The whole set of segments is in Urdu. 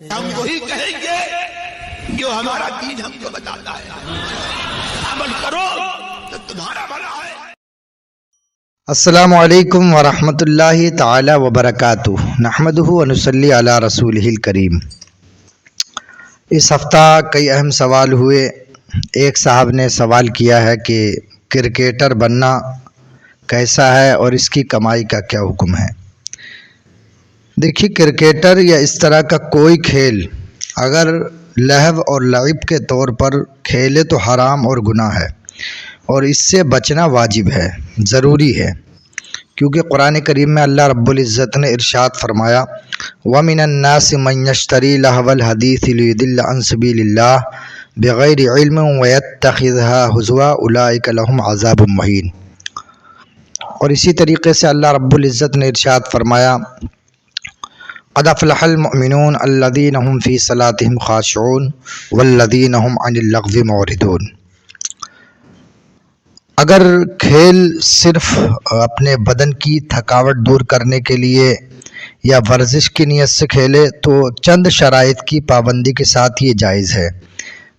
ہم وہی کہیں گے جو ہمارا دین ہم کو بتاتا ہے، عمل کرو تو تمہارا بھلا ہے۔ السلام علیکم ورحمۃ اللہ تعالی وبرکاتہ، نحمدہ ونصلی علی رسولہ الکریم۔ اس ہفتہ کئی اہم سوال ہوئے۔ ایک صاحب نے سوال کیا ہے کہ کرکٹر بننا کیسا ہے اور اس کی کمائی کا کیا حکم ہے۔ دیکھیے، کرکٹر یا اس طرح کا کوئی کھیل اگر لہو اور لعب کے طور پر کھیلے تو حرام اور گناہ ہے، اور اس سے بچنا واجب ہے، ضروری ہے، کیونکہ قرآن کریم میں اللہ رب العزت نے ارشاد فرمایا وَمِنَ النَّاسِ مَن يَشْتَرِي لَهْوَ الْحَدِيثِ لِيُضِلَّ عَن سَبِيلِ اللَّهِ بِغَيْرِ عِلْمٍ وَيَتَّخِذْهَا هُزُوًا أُولَٰئِكَ لَهُمْ عَذَابٌ مُّهِينٌ۔ اور اسی طریقے سے اللہ رب العزت نے ارشاد فرمایا قَدْ أَفْلَحَ الْمُؤْمِنُونَ الَّذِينَ هُمْ فِي صَلَاتِهِمْ خَاشِعُونَ وَالَّذِينَ هُمْ عَنِ اللَّغْوِ مُعْرِضُونَ۔ اگر کھیل صرف اپنے بدن کی تھکاوٹ دور کرنے کے لیے یا ورزش کی نیت سے کھیلے تو چند شرائط کی پابندی کے ساتھ یہ جائز ہے۔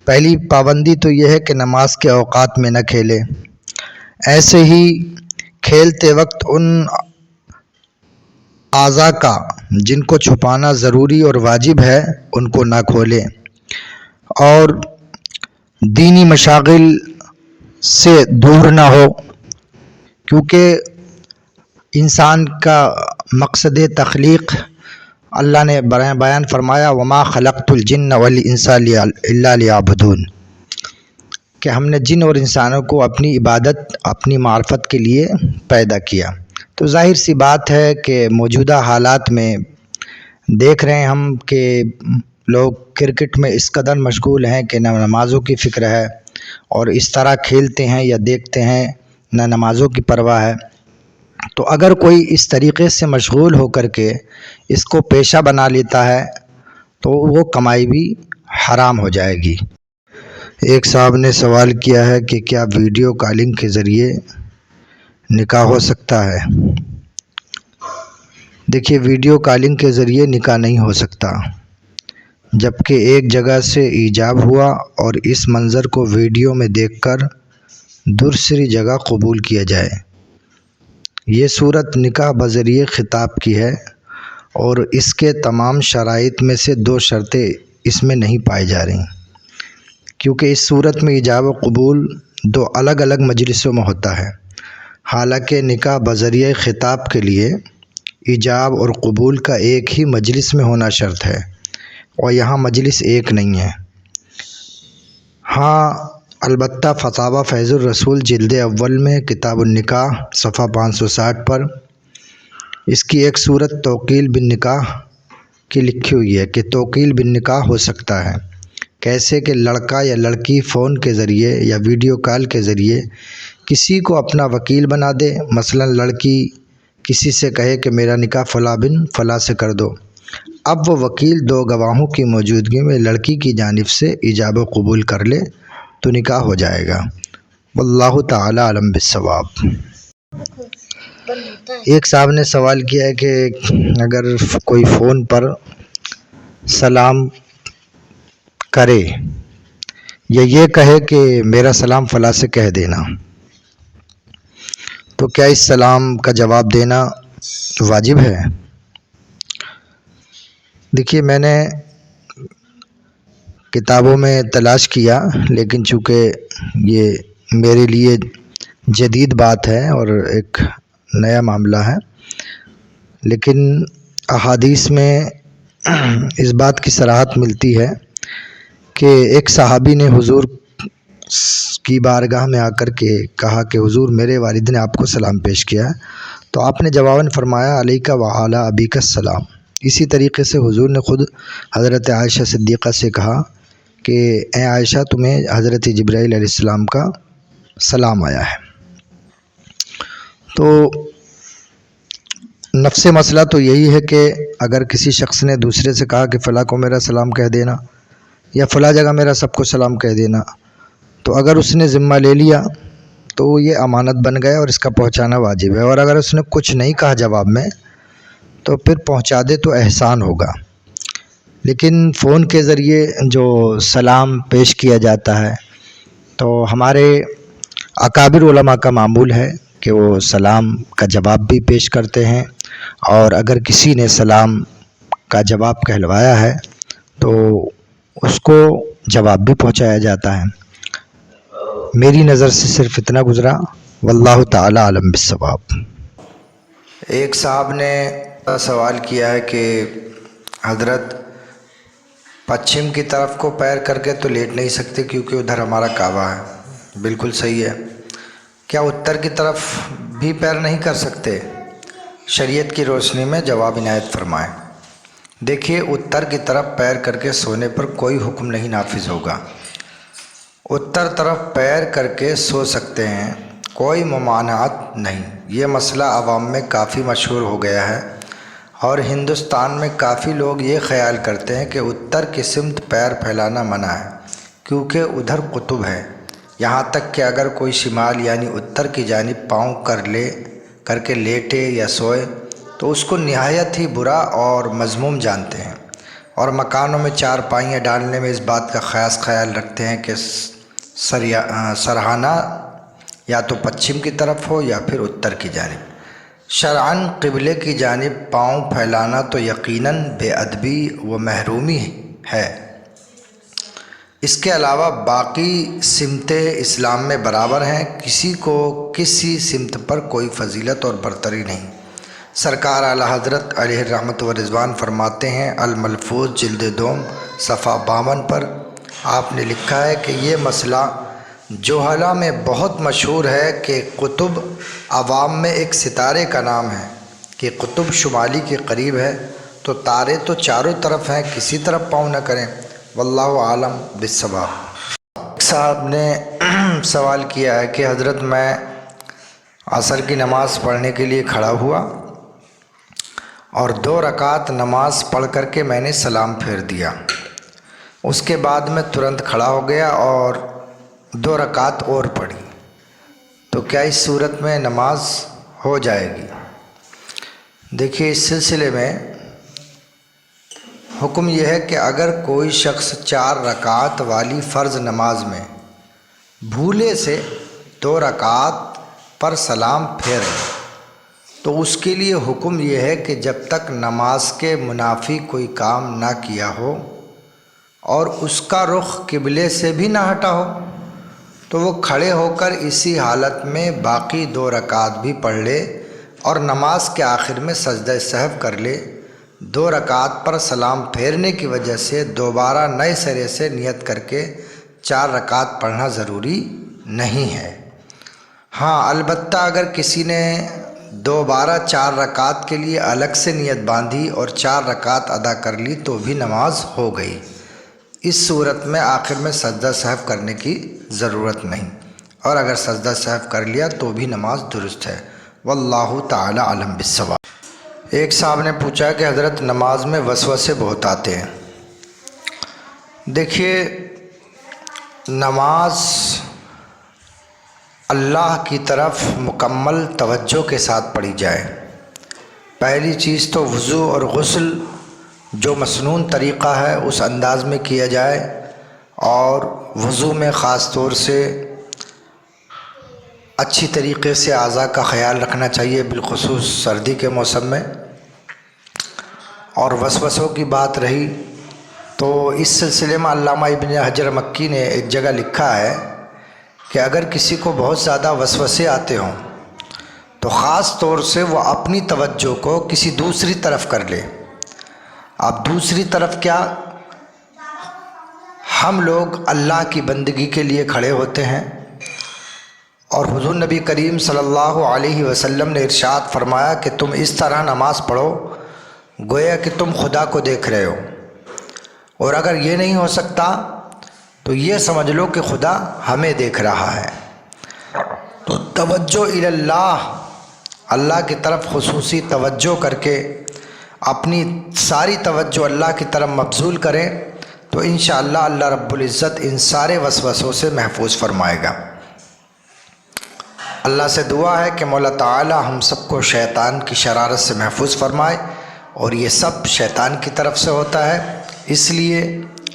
پہلی پابندی تو یہ ہے کہ نماز کے اوقات میں نہ کھیلے۔ ایسے ہی کھیلتے وقت ان اعضاء کا جن کو چھپانا ضروری اور واجب ہے ان کو نہ کھولے، اور دینی مشاغل سے دور نہ ہو، کیونکہ انسان کا مقصد تخلیق اللہ نے بیان فرمایا وما خلقت الجن والانس الا لیعبدون، کہ ہم نے جن اور انسانوں کو اپنی عبادت، اپنی معرفت کے لیے پیدا کیا۔ تو ظاہر سی بات ہے کہ موجودہ حالات میں دیکھ رہے ہیں ہم کہ لوگ کرکٹ میں اس قدر مشغول ہیں کہ نہ نمازوں کی فکر ہے، اور اس طرح کھیلتے ہیں یا دیکھتے ہیں، نہ نمازوں کی پرواہ ہے۔ تو اگر کوئی اس طریقے سے مشغول ہو کر کے اس کو پیشہ بنا لیتا ہے تو وہ کمائی بھی حرام ہو جائے گی۔ ایک صاحب نے سوال کیا ہے کہ کیا ویڈیو کالنگ کے ذریعے نکاح ہو سکتا ہے؟ دیکھیے، ویڈیو کالنگ کے ذریعے نکاح نہیں ہو سکتا جبکہ ایک جگہ سے ایجاب ہوا اور اس منظر کو ویڈیو میں دیکھ کر دوسری جگہ قبول کیا جائے۔ یہ صورت نکاح بذریعہ خطاب کی ہے، اور اس کے تمام شرائط میں سے دو شرطیں اس میں نہیں پائی جا رہی، کیونکہ اس صورت میں ایجاب و قبول دو الگ الگ مجلسوں میں ہوتا ہے، حالانکہ نکاح بذریعہ خطاب کے لیے ایجاب اور قبول کا ایک ہی مجلس میں ہونا شرط ہے، اور یہاں مجلس ایک نہیں ہے۔ ہاں، البتہ فتاوی فیض الرسول جلد اول میں کتاب النکاح صفحہ 560 پر اس کی ایک صورت توکیل بالنکاح کی لکھی ہوئی ہے کہ توکیل بالنکاح ہو سکتا ہے۔ کیسے کہ لڑکا یا لڑکی فون کے ذریعے یا ویڈیو کال کے ذریعے کسی کو اپنا وکیل بنا دے۔ مثلا لڑکی کسی سے کہے کہ میرا نکاح فلاں بن فلاں سے کر دو، اب وہ وکیل دو گواہوں کی موجودگی میں لڑکی کی جانب سے ایجاب و قبول کر لے تو نکاح ہو جائے گا۔ واللہ تعالی اعلم بالصواب۔ ایک صاحب نے سوال کیا ہے کہ اگر کوئی فون پر سلام کرے یا یہ کہے کہ میرا سلام فلاں سے کہہ دینا، تو کیا اس سلام کا جواب دینا واجب ہے؟ دیکھیے، میں نے کتابوں میں تلاش کیا، لیکن چونکہ یہ میرے لیے جدید بات ہے اور ایک نیا معاملہ ہے، لیکن احادیث میں اس بات کی صراحت ملتی ہے کہ ایک صحابی نے حضور کی بارگاہ میں آ کر کے کہا کہ حضور میرے والد نے آپ کو سلام پیش کیا ہے، تو آپ نے جواباً فرمایا علیک وعلی ابیک السلام۔ اسی طریقے سے حضور نے خود حضرت عائشہ صدیقہ سے کہا کہ اے عائشہ تمہیں حضرت جبرائیل علیہ السلام کا سلام آیا ہے۔ تو نفس مسئلہ تو یہی ہے کہ اگر کسی شخص نے دوسرے سے کہا کہ فلاں کو میرا سلام کہہ دینا یا فلاں جگہ میرا سب کو سلام کہہ دینا، تو اگر اس نے ذمہ لے لیا تو یہ امانت بن گیا اور اس کا پہنچانا واجب ہے، اور اگر اس نے کچھ نہیں کہا جواب میں تو پھر پہنچا دے تو احسان ہوگا۔ لیکن فون کے ذریعے جو سلام پیش کیا جاتا ہے تو ہمارے اکابر علماء کا معمول ہے کہ وہ سلام کا جواب بھی پیش کرتے ہیں، اور اگر کسی نے سلام کا جواب کہلوایا ہے تو اس کو جواب بھی پہنچایا جاتا ہے۔ میری نظر سے صرف اتنا گزرا، واللہ تعالی عالم بالصواب۔ ایک صاحب نے سوال کیا ہے کہ حضرت پچھم کی طرف کو پیر کر کے تو لیٹ نہیں سکتے کیونکہ ادھر ہمارا کعبہ ہے۔ بالکل صحیح ہے۔ کیا اتر کی طرف بھی پیر نہیں کر سکتے؟ شریعت کی روشنی میں جواب عنایت فرمائیں۔ دیکھیے، اتر کی طرف پیر کر کے سونے پر کوئی حکم نہیں نافذ ہوگا۔ اتر طرف پیر کر کے سو سکتے ہیں، کوئی ممانعت نہیں۔ یہ مسئلہ عوام میں کافی مشہور ہو گیا ہے، اور ہندوستان میں کافی لوگ یہ خیال کرتے ہیں کہ اتر کی سمت پیر پھیلانا منع ہے کیونکہ ادھر قطب ہے۔ یہاں تک کہ اگر کوئی شمال یعنی اتر کی جانب پاؤں کر کے لیٹے یا سوئے تو اس کو نہایت ہی برا اور مذموم جانتے ہیں، اور مکانوں میں چارپائیاں ڈالنے میں اس بات کا خاص خیال رکھتے ہیں کہ سرہانہ یا تو پچھم کی طرف ہو یا پھر اتر کی جانب۔ شرعاً قبلے کی جانب پاؤں پھیلانا تو یقیناً بے ادبی و محرومی ہے۔ اس کے علاوہ باقی سمتیں اسلام میں برابر ہیں، کسی کو کسی سمت پر کوئی فضیلت اور برتری نہیں۔ سرکار اعلیٰ حضرت علیہ الرحمت و رضوان فرماتے ہیں، الملفوظ جلد دوم صفحہ 52 پر آپ نے لکھا ہے کہ یہ مسئلہ جوہلا میں بہت مشہور ہے کہ قطب عوام میں ایک ستارے کا نام ہے کہ قطب شمالی کے قریب ہے تو تارے تو چاروں طرف ہیں، کسی طرف پاؤں نہ کریں۔ واللہ عالم بالصواب۔ ایک صاحب نے سوال کیا ہے کہ حضرت میں عصر کی نماز پڑھنے کے لیے کھڑا ہوا اور 2 رکعت نماز پڑھ کر کے میں نے سلام پھیر دیا، اس کے بعد میں ترنت کھڑا ہو گیا اور 2 رکعت اور پڑھی، تو کیا اس صورت میں نماز ہو جائے گی؟ دیکھیے، اس سلسلے میں حکم یہ ہے کہ اگر کوئی شخص 4 رکعت والی فرض نماز میں بھولے سے 2 رکعت پر سلام پھیرے تو اس کے لیے حکم یہ ہے کہ جب تک نماز کے منافی کوئی کام نہ کیا ہو اور اس کا رخ قبلے سے بھی نہ ہٹا ہو تو وہ کھڑے ہو کر اسی حالت میں باقی 2 رکعت بھی پڑھ لے اور نماز کے آخر میں سجدہ سہو کر لے۔ 2 رکعت پر سلام پھیرنے کی وجہ سے دوبارہ نئے سرے سے نیت کر کے 4 رکعت پڑھنا ضروری نہیں ہے۔ ہاں، البتہ اگر کسی نے دوبارہ 4 رکعت کے لیے الگ سے نیت باندھی اور 4 رکعت ادا کر لی تو بھی نماز ہو گئی۔ اس صورت میں آخر میں سجدہ سہو کرنے کی ضرورت نہیں، اور اگر سجدہ سہو کر لیا تو بھی نماز درست ہے۔ واللہ تعالی عالم بالصواب۔ ایک صاحب نے پوچھا کہ حضرت نماز میں وسوسے بہت آتے ہیں۔ دیکھیے، نماز اللہ کی طرف مکمل توجہ کے ساتھ پڑھی جائے۔ پہلی چیز تو وضو اور غسل جو مسنون طریقہ ہے اس انداز میں کیا جائے، اور وضو میں خاص طور سے اچھی طریقے سے اعضاء کا خیال رکھنا چاہیے، بالخصوص سردی کے موسم میں۔ اور وسوسوں کی بات رہی تو اس سلسلے میں علامہ ابن حجر مکی نے ایک جگہ لکھا ہے کہ اگر کسی کو بہت زیادہ وسوسے آتے ہوں تو خاص طور سے وہ اپنی توجہ کو کسی دوسری طرف کر لے۔ اب دوسری طرف کیا؟ ہم لوگ اللہ کی بندگی کے لیے کھڑے ہوتے ہیں، اور حضور نبی کریم صلی اللہ علیہ وسلم نے ارشاد فرمایا کہ تم اس طرح نماز پڑھو گویا کہ تم خدا کو دیکھ رہے ہو، اور اگر یہ نہیں ہو سکتا تو یہ سمجھ لو کہ خدا ہمیں دیکھ رہا ہے۔ تو توجہ اللہ، اللہ کی طرف خصوصی توجہ کر کے اپنی ساری توجہ اللہ کی طرف مبذول کریں تو انشاءاللہ اللہ رب العزت ان سارے وسوسوں سے محفوظ فرمائے گا۔ اللہ سے دعا ہے کہ مولا تعالی ہم سب کو شیطان کی شرارت سے محفوظ فرمائے، اور یہ سب شیطان کی طرف سے ہوتا ہے۔ اس لیے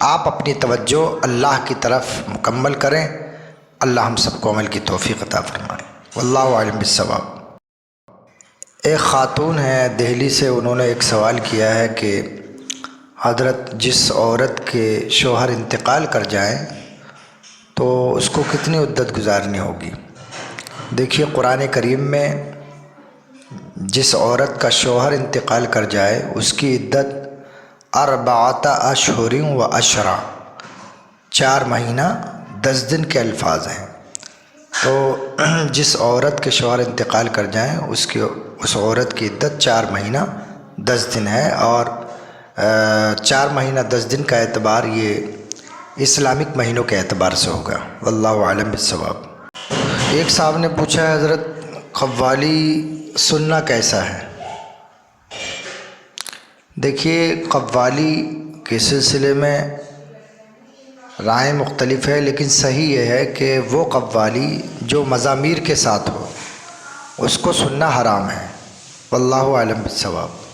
آپ اپنی توجہ اللہ کی طرف مکمل کریں۔ اللہ ہم سب کو عمل کی توفیق عطا فرمائے۔ واللہ اعلم بالصواب۔ ایک خاتون ہے دہلی سے، انہوں نے ایک سوال کیا ہے کہ حضرت جس عورت کے شوہر انتقال کر جائیں تو اس کو کتنی عدت گزارنی ہوگی؟ دیکھیے قرآن کریم میں جس عورت کا شوہر انتقال کر جائے اس کی عدت 4 اشہر و عشرہ، 4 مہینہ 10 دن کے الفاظ ہیں۔ تو جس عورت کے شوہر انتقال کر جائیں اس عورت کی عدت 4 مہینہ 10 دن ہے، اور 4 مہینہ 10 دن کا اعتبار یہ اسلامک مہینوں کے اعتبار سے ہوگا۔ واللہ اعلم بالصواب۔ ایک صاحب نے پوچھا ہے حضرت قوالی سننا کیسا ہے؟ دیکھیے قوالی کے سلسلے میں رائے مختلف ہے، لیکن صحیح یہ ہے کہ وہ قوالی جو مزامیر کے ساتھ ہو اس کو سننا حرام ہے۔ واللہ اعلم بالصواب۔